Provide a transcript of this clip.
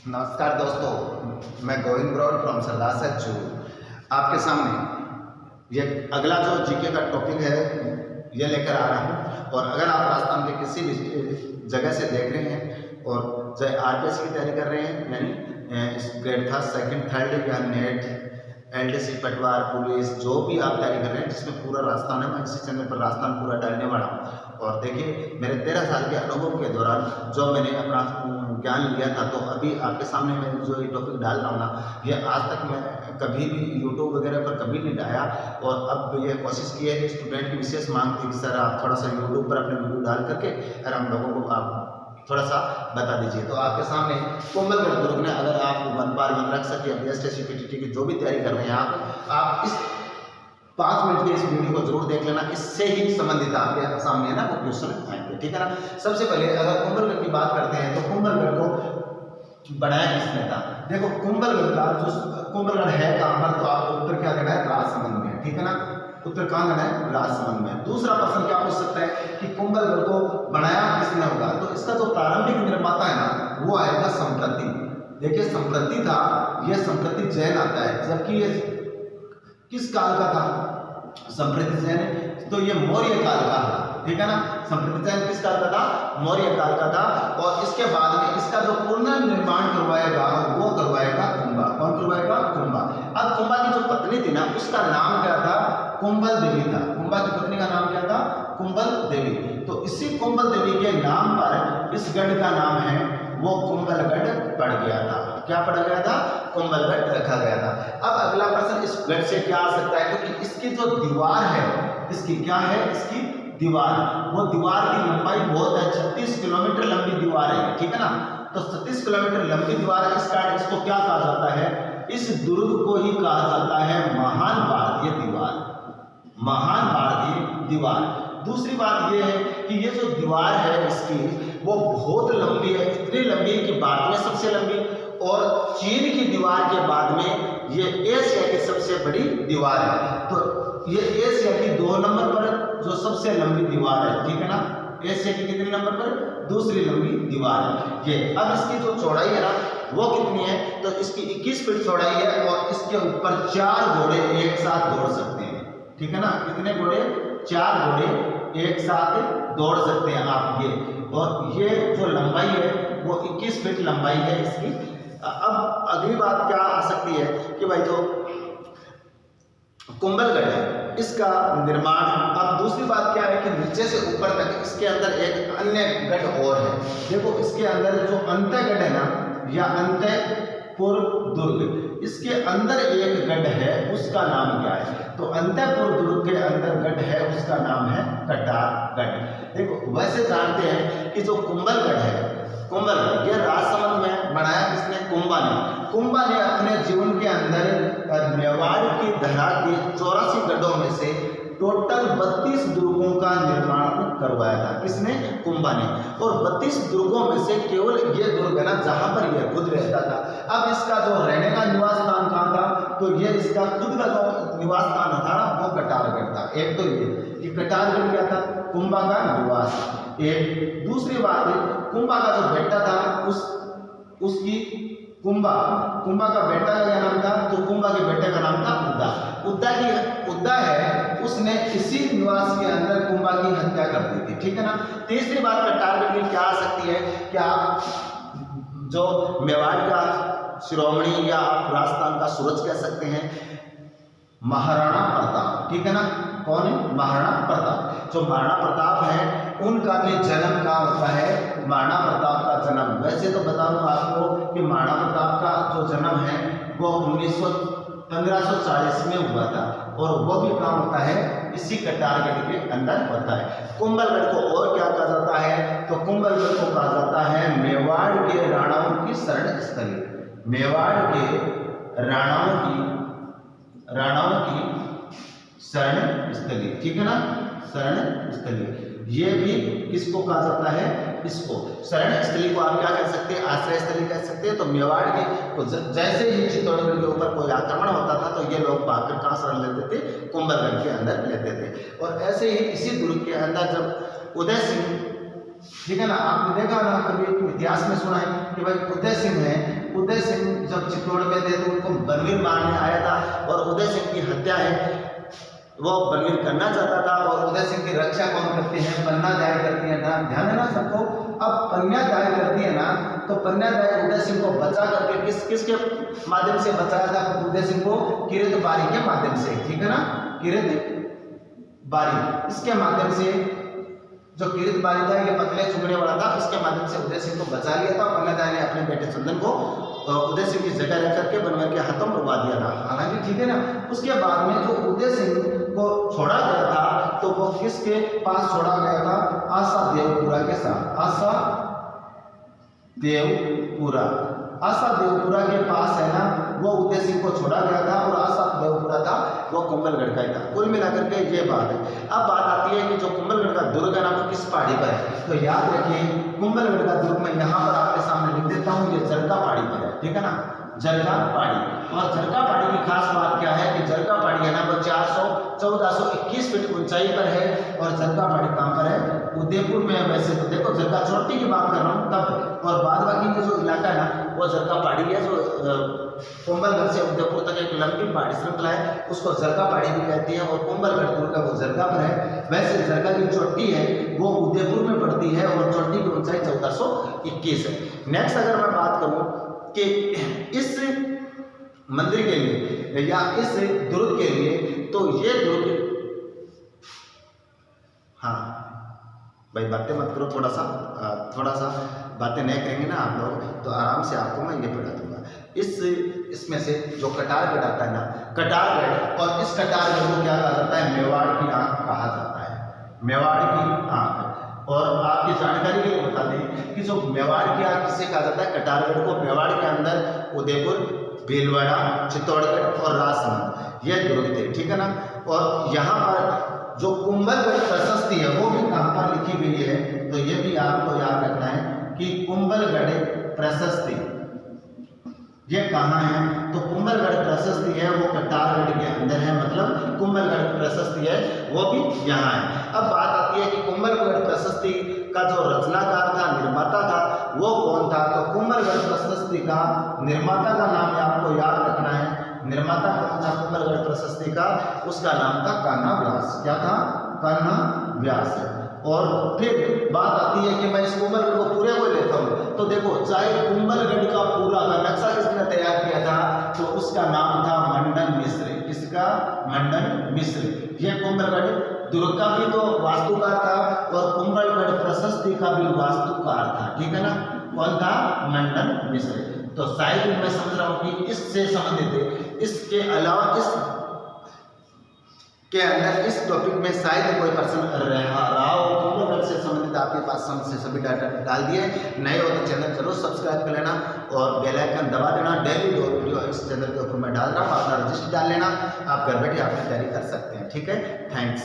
नमस्कार दोस्तों, मैं गोविंद ब्रॉड फ्रॉम सरदार सच्चू आपके सामने ये अगला जो जीके का टॉपिक है ये लेकर आ रहा हूँ। और अगर आप राजस्थान के किसी भी जगह से देख रहे हैं और चाहे आरपीएस की तैयारी कर रहे हैं, यानी ग्रेड था सेकंड थर्ड या नेट एलडीसी पटवार पुलिस जो भी आप तैयारी कर रहे हैं जिसमें पूरा राजस्थान है, मैं इसी चैनल पर राजस्थान पूरा डालने वाला हूँ। और देखिए, मेरे 13 साल के अनुभव के दौरान जो मैंने अपना ज्ञान लिया था, तो अभी आपके सामने मैं जो ये टॉपिक डाल रहा हूँ ना, ये आज तक मैं कभी भी यूट्यूब वगैरह पर कभी नहीं डाला। और अब ये कोशिश की है कि स्टूडेंट की विशेष मांग थी कि सर आप थोड़ा सा यूट्यूब पर अपने वीडियो डाल करके और हम लोगों को आप थोड़ा सा बता दीजिए। तो आपके सामने कोमलगढ़ दुर्ग में अगर आप वन पार वन रख सके बीएसटी पीटीटी की जो भी तैयारी कर रहे हैं आप इस 5 मिनट के इस वीडियो को जरूर देख लेना। इससे ही संबंधित आपके सामने ना वो क्वेश्चन आएंगे, ठीक है ना। सबसे पहले अगर कुंभलगढ़ की बात करते हैं तो कुंभलगढ़ को बनाया किसने था? देखो, कुंभलगढ़ का जो कुंभलगढ़ है कहाँ पर, तो आपको उत्तर क्या देना है? राजसमंद में, ठीक है ना। उत्तर कहाँ देना है? राजसमंद में। दूसरा प्रश्न क्या पूछ सकता है कि कुंभलगढ़ को बनाया किसने होगा? तो इसका जो प्रारंभिक निर्माता है ना वो आएगा संप्रति। देखिए, संप्रति था, यह संप्रति जैन आता है, जबकि ये किस काल का था? संप्रति जैन तो ये मौर्य काल का था, ठीक है ना। संप्रति जैन किस काल का था? मौर्य काल का था। और इसके बाद में इसका जो पुनर्निर्माण करवाएगा वो करवाएगा कुंभा। कौन करवाएगा? कुंभा। अब कुंभा की जो पत्नी थी ना उसका नाम क्या था? कुंभल देवी था। कुंभा की पत्नी का नाम क्या था? कुंभल देवी। तो इसी कुंभल देवी के नाम पर इस गढ़ का नाम है वो कुंभलगढ़ पड़ गया था। क्या पड़ गया था? कुंभलगढ़ रखा गया था। अब अगला प्रश्न इस गढ़ से क्या आ सकता है? क्योंकि इसकी जो दीवार है, इसकी क्या है? इसकी दीवार, वो दीवार की लंबाई बहुत है, 36 किलोमीटर लंबी दीवार है, ठीक है ना। तो 36 किलोमीटर लंबी दीवार है। इसको क्या कहा जाता है? इस दुर्ग को ही कहा जाता है महान भारतीय दीवार। महान भारतीय दीवार। दूसरी बात यह है कि ये जो दीवार है इसकी वो बहुत लंबी है, इतनी लंबी है कि भारत में सबसे लंबी, और चीन की दीवार के बाद में ये एशिया की सबसे बड़ी दीवार है। तो ये एशिया की 2 नंबर पर जो सबसे लंबी दीवार है, ठीक है ना। एशिया की कितने नंबर पर? दूसरी लंबी दीवार है ये। अब इसकी जो चौड़ाई है ना वो कितनी है? तो इसकी 21 फीट चौड़ाई है और इसके ऊपर 4 घोड़े एक साथ दौड़ सकते हैं, ठीक है ना। कितने घोड़े? 4 घोड़े एक साथ दौड़ सकते हैं आप ये। और ये जो लंबाई है वो 21 फीट लंबाई है इसकी। अब अगली बात क्या आ सकती है कि भाई जो कुंभलगढ़ है इसका निर्माण, अब दूसरी बात क्या है कि नीचे से ऊपर तक इसके अंदर एक अन्य गढ़ और है। देखो, इसके अंदर जो अंतःगढ़ है ना या अंतःपुर दुर्ग, इसके अंदर एक गढ़ है, उसका नाम क्या है? तो अंतःपुर दुर्ग के अंदर गढ़ है, उसका नाम है कटारगढ़। देखो, वैसे जानते हैं कि जो कुंभलगढ़ है, कुंभलगढ़ ये राजसमंद में बनाया किसने? कुंभा ने। कुंभा ने अपने जीवन के अंदर मेवाड़ की धरा के 84 गढ़ों में से टोटल 32 दुर्गों का निर्माण करवाया था। किसने? कुंभा ने। और 32 दुर्गों में से केवल ये दुर्ग है ना जहां पर यह खुद रहता था। अब इसका जो रहने का निवास स्थान कहाँ था? तो ये इसका खुद का जो निवास स्थान था वो कटारगढ़ था। एक तो ये कटारगढ़ क्या था? कुंभा का निवास। एक दूसरी बात है, कुंभा का जो बेटा था उसकी कुंभा का बेटा का क्या नाम था? तो कुंभा के बेटे का नाम था उद्दा। उद्दा है, उसने इसी निवास के अंदर कुंभा की हत्या कर दी थी, ठीक है ना। तीसरी बात कटारगढ़ की क्या आ सकती है कि आप जो मेवाड़ का शिरोमणि या आप राजस्थान का सूरज कह सकते हैं, महाराणा प्रताप, ठीक है ना। कौन है? महाराणा प्रताप। जो महाराणा प्रताप है उनका भी जन्म कहाँ होता है? महाराणा प्रताप का जन्म, वैसे तो बता दूं आपको कि महाराणा प्रताप का जो जन्म है वो 1540 में हुआ था, और वो भी कहाँ होता है? इसी कटारगढ़ के अंदर होता है। कुंभलगढ़ को और क्या कहा जाता है? तो कुंभलगढ़ को कहा जाता है मेवाड़ के राणाओं की शरण स्थली। मेवाड़ के राणाओं की शरण स्थली, ठीक है ना। शरण स्थली ये भी किसको कहा जाता है? इसको शरण स्थली को आप क्या कह सकते हैं? आश्रय स्थली कह सकते हैं। तो मेवाड़ के तो जैसे ही चित्तौड़गढ़ के ऊपर कोई आक्रमण होता था तो ये लोग भागकर कहाँ शरण लेते थे? कुंभलगढ़ के अंदर लेते थे। और ऐसे ही इसी दुर्ग के अंदर जब उदय सिंह, ठीक है ना, आपने देखा ना कभी इतिहास में सुना है कि भाई उदय सिंह है, उदय सिंह जब चित्तौड़ में थे तो उनको बलवीर मारने आया था और उदय सिंह की हत्या है वो बलवीर करना चाहता था और उदय सिंह की रक्षा कौन करती है? पन्ना दाय करती है ना, ध्यान देना सबको। अब पन्ना दाय करती है ना, तो पन्ना दाय उदय सिंह को बचा करके किसके माध्यम से बचाया था? उदय सिंह को किरीट बारी के माध्यम से, ठीक है ना, किरीट बारी, इसके माध्यम से, जो किरीट बारी था ये पतले चुगने वाला था, इसके माध्यम से उदय सिंह को बचा लिया था। पन्ना दाय ने अपने बेटे चंदन को उदय सिंह की जगह रख करके बनवारी के हाथों मरवा दिया था, हालांकि ठीक है ना। उसके बाद में जो उदय सिंह को छोड़ा गया था तो वो किसके पास छोड़ा गया था? आशा देवपुरा के साथ, आशा देवपुरा के पास है ना, वो उदय सिंह को छोड़ा गया था और आशा देवपुरा था वो कुंभलगढ़ का ही था। कुल मिलाकर के ये बात है। अब बात आती है कि जो कुंभलगढ़ का दुर्ग है ना वो किस पहाड़ी पर है? तो याद रखिए कुंभलगढ़ का दुर्ग मैं यहाँ पर आपके सामने लिख देता हूँ, ये जरका पहाड़ी पर है, ठीक है ना, जरका पहाड़ी। और जरका पहाड़ी की खास बात क्या है कि जरका पहाड़ी है ना वो 1421 फीट ऊंचाई पर है और जरका पहाड़ी कहाँ पर है? उदयपुर में। वैसे तो देखो जरका चोटी की बात कर रहा हूँ तब, और बाद बाकी का जो इलाका है ना वो जरका पहाड़ी है, जो कुंभलगढ़ से उदयपुर तक एक लंबी पहाड़ी श्रृंखला है, उसको जरका पहाड़ी भी कहती है और कुंभलगढ़ दुर्ग का वो जरका पर है। वैसे जरका की चोटी है वो उदयपुर में पड़ती है और चोटी की ऊंचाई 1421 है। नेक्स्ट अगर मैं बात करूं कि इस मंदिर के लिए या इस दुर्ग के लिए, तो ये दुर्ग, हाँ भाई बातें मत करो, थोड़ा सा बातें नहीं करेंगे ना आप लोग तो आराम से आपको मैं ये पढ़ा दूंगा। इसमें से जो कटारगढ़ आता है ना, कटारगढ़, और इस कटारगढ़ को क्या कहा जाता है? मेवाड़ की आंख कहा जाता है, मेवाड़ की आंख। और आपकी जानकारी के लिए बता दें कि जो मेवाड़ की आंख किसे कहा जाता है? कटारगढ़ को। मेवाड़ के अंदर उदयपुर, भीलवाड़ा, चित्तौड़गढ़ और राजसमंद ये दुर्ग थे, ठीक है ना। और यहाँ पर जो कुंभलगढ़ प्रशस्ति है वो भी कहाँ पर लिखी गई है? तो ये भी आपको याद रखना है कि कुंभलगढ़ प्रशस्ति ये कहाँ है? तो कुंभलगढ़ प्रशस्ति है वो कटारगढ़ के अंदर है, मतलब कुंभलगढ़ प्रशस्ति है वो भी यहाँ है। अब बात आती है कि कुंभलगढ़ प्रशस्ति का जो रचनाकार था, निर्माता था, वो कौन था? तो कुंभलगढ़ प्रशस्ति का निर्माता का नाम आपको याद रखना है। निर्माता कौन था कुंभलगढ़ प्रशस्ति का? उसका नाम था कान्हा व्यास। क्या था? कान्हा व्यास। और फिर बात आती है कि मैं इस कुंभलगढ़ को पूरे को लेता हूँ, तो देखो चाहे कुंभलगढ़ का पूरा का नक्शा किसने तैयार किया था? तो उसका नाम था मंडन मिश्र। किसका? मंडन मिश्र। यह कुंभलगढ़ दुर्ग का भी तो वास्तुकार था और कुंभलगढ़ प्रशस्ति का भी वास्तुकार था, ठीक है ना। कौन था? मंडन मिश्र। तो शायद मैं समझ रहा हूँ कि इससे संबंधित, इसके अलावा इस के अंदर इस टॉपिक में शायद कोई पर्सन रहा हो, कुंभलगढ़ से संबंधित आपके पास समझ सभी डाटा डाल दिए। नए हो तो चैनल जरूर सब्सक्राइब कर लेना और बेल आइकन दबा देना। डेली 2 वीडियो इस चैनल के ऊपर मैं डाल रहा हूँ, अपना रजिस्टर डाल लेना, आप घर बैठे अपनी तैयारी कर सकते हैं, ठीक है। थैंक्स।